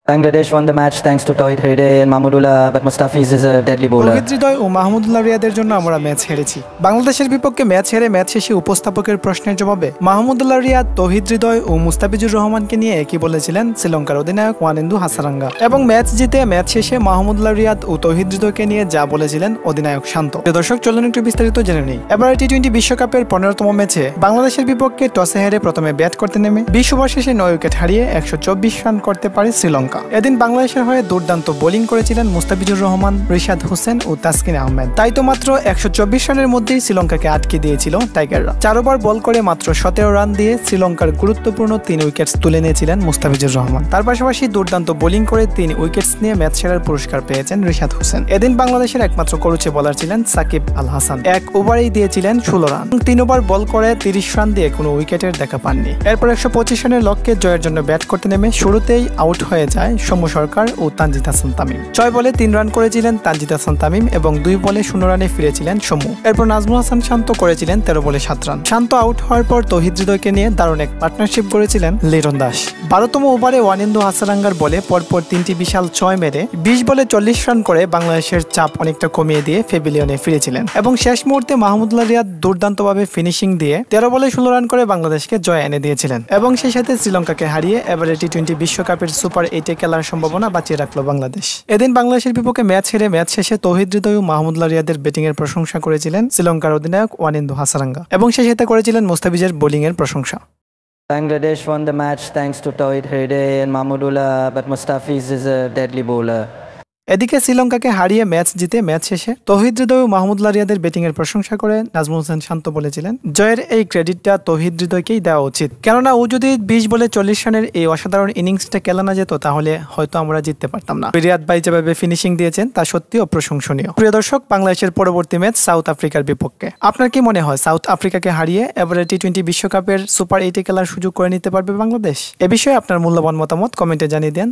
Bangladesh won the match thanks to Tawhid Hriday and Mahmudullah, but Mustafiz is a deadly bowler. তৌহিদ হৃদয় ও মাহমুদুল্লাহ রিয়াদের জন্য আমরা match হেরেছি। বাংলাদেশের বিপক্ষে ম্যাচ হেরে ম্যাচ শেষে উপস্থাপকের প্রশ্নের জবাবে মাহমুদুল্লাহ রিয়াদ, তৌহিদ হৃদয় ও মুস্তাফিজুর রহমানকে নিয়ে একই বলেছিলেন শ্রীলঙ্কার অধিনায়ক ওয়ানেন্দু হাসারাঙ্গা। এবং ম্যাচ জিতে ম্যাচ শেষে মাহমুদুল্লাহ রিয়াদ ও তৌহিদ হৃদয়কে নিয়ে যা বলেছিলেন অধিনায়ক শান্ত। দর্শক, চলুন একটু বিস্তারিত জেনে নেই। এবার টি-20 বিশ্বকাপের 15তম ম্যাচে বাংলাদেশের বিপক্ষে টসে হেরে প্রথমে ব্যাট করতে নেমে 20 ওভার শেষে 9 উইকেট হারিয়ে 124 রান করতে পারে শ্রীলঙ্কা। এদিন বাংলাদেশের হয়ে দুর্দান্ত বোলিং করেছিলেন মুস্তাফিজুর রহমান, রিশাদ হোসেন ও তাসকিন আহমেদ। তাই তো মাত্র 124 রানের মধ্যেই শ্রীলঙ্কাকে আটকে দিয়েছিল টাইগাররা। 4 ওভার বল করে মাত্র 17 রান দিয়ে শ্রীলঙ্কার গুরুত্বপূর্ণ 3 উইকেটস তুলে নিয়েছিলেন মুস্তাফিজুর রহমান। তার পাশাপাশি দুর্দান্ত বোলিং করে 3 উইকেটস নিয়ে ম্যাচ সেরার পুরস্কার পেয়েছেন রিশাদ হোসেন। এদিন বাংলাদেশের একমাত্র করুচে বোলার ছিলেন সাকিব আল হাসান। 1 ওভারেই দিয়েছিলেন 16 রান। 3 ওভার বল করে 30 রান দিয়ে কোনো উইকেটের দেখা পাননি। এরপর 125 রানের লক্ষ্যে জয়ের জন্য ব্যাট করতে নেমে শুরুতেই আউট হয়ে যায় সৌম্য সরকার ও তানজিদ হাসান তামিম। 6 বলে 3 রান করেছিলেন তানজিদ হাসান তামিম এবং 2 বলে 0 রানে ফিরেছিলেন সৌম্য। এরপর নাজমুল হাসান শান্ত করেছিলেন 13 বলে 7 রান। শান্ত আউট হওয়ার পর তৌহিদ হৃদয়কে নিয়ে দারুণ এক পার্টনারশিপ করেছিলেন লিটন দাস। 12তম ওভারে ওয়ানেন্দু হাসারাঙ্গার বলে পরপর 3টি বিশাল 6 মেরে 20 বলে 40 রান করে বাংলাদেশের চাপ অনেকটা কমিয়ে দিয়ে প্যাভিলিয়নে ফিরেছিলেন। এবং শেষ মুহূর্তে মাহমুদুল্লাহ রিয়াদ দুর্দান্তভাবে ফিনিশিং দিয়ে 13 বলে 16 রান করে বাংলাদেশকে জয় এনে দিয়েছিলেন। এবং সেই সাথে শ্রীলঙ্কাকে হারিয়ে এবারে টি-20 বিশ্বকাপের সুপার 8-এ খেলার সম্ভাবনা বাঁচিয়ে রাখলো বাংলাদেশ। এদিন বাংলাদেশের বিপক্ষে ম্যাচ হেরে ম্যাচ শেষে তৌহিদ হৃদয় ও মাহমুদুল্লাহ রিয়াদের ব্যাটিং এর প্রশংসা করেছিলেন শ্রীলঙ্কার অধিনায়ক ওয়ানেন্দু হাসারাঙ্গা এবং সেই সাথে করেছিলেন মুস্তাফিজের বোলিং এর প্রশংসা। Bangladesh won the match thanks to Tawhid Hriday and Mahmudullah, but Mustafiz is a deadly bowler. এদিকে শ্রীলঙ্কাকে হারিয়ে ম্যাচ জিতে ম্যাচ শেষে তৌহিদ হৃদয় ও মাহমুদুল্লাহ রিয়াদের ব্যাটিং এর প্রশংসা করে নাজমুল হোসেন শান্ত বলেছিলেন, জয়ের এই ক্রেডিটটা তৌহিদ হৃদয়কেই দেওয়া উচিত। কেননা ও যদি 20 বলে 40 রানের এই অসাধারণ ইনিংসটা খেলা না যেত তাহলে হয়তো আমরা জিততে পারতাম না। রিয়াদ ভাই যেভাবে ফিনিশিং দিয়েছেন তা সত্যিই অপ্রশংসনীয়। প্রিয় দর্শক, বাংলাদেশের পরবর্তী ম্যাচ সাউথ আফ্রিকার বিপক্ষে। আপনার কি মনে হয় সাউথ আফ্রিকাকে হারিয়ে এবারে টি-20 বিশ্বকাপের সুপার 8-এ খেলার সুযোগ করে নিতে পারবে বাংলাদেশ? এ বিষয়ে আপনার মূল্যবান মতামত কমেন্টে জানিয়ে দেন।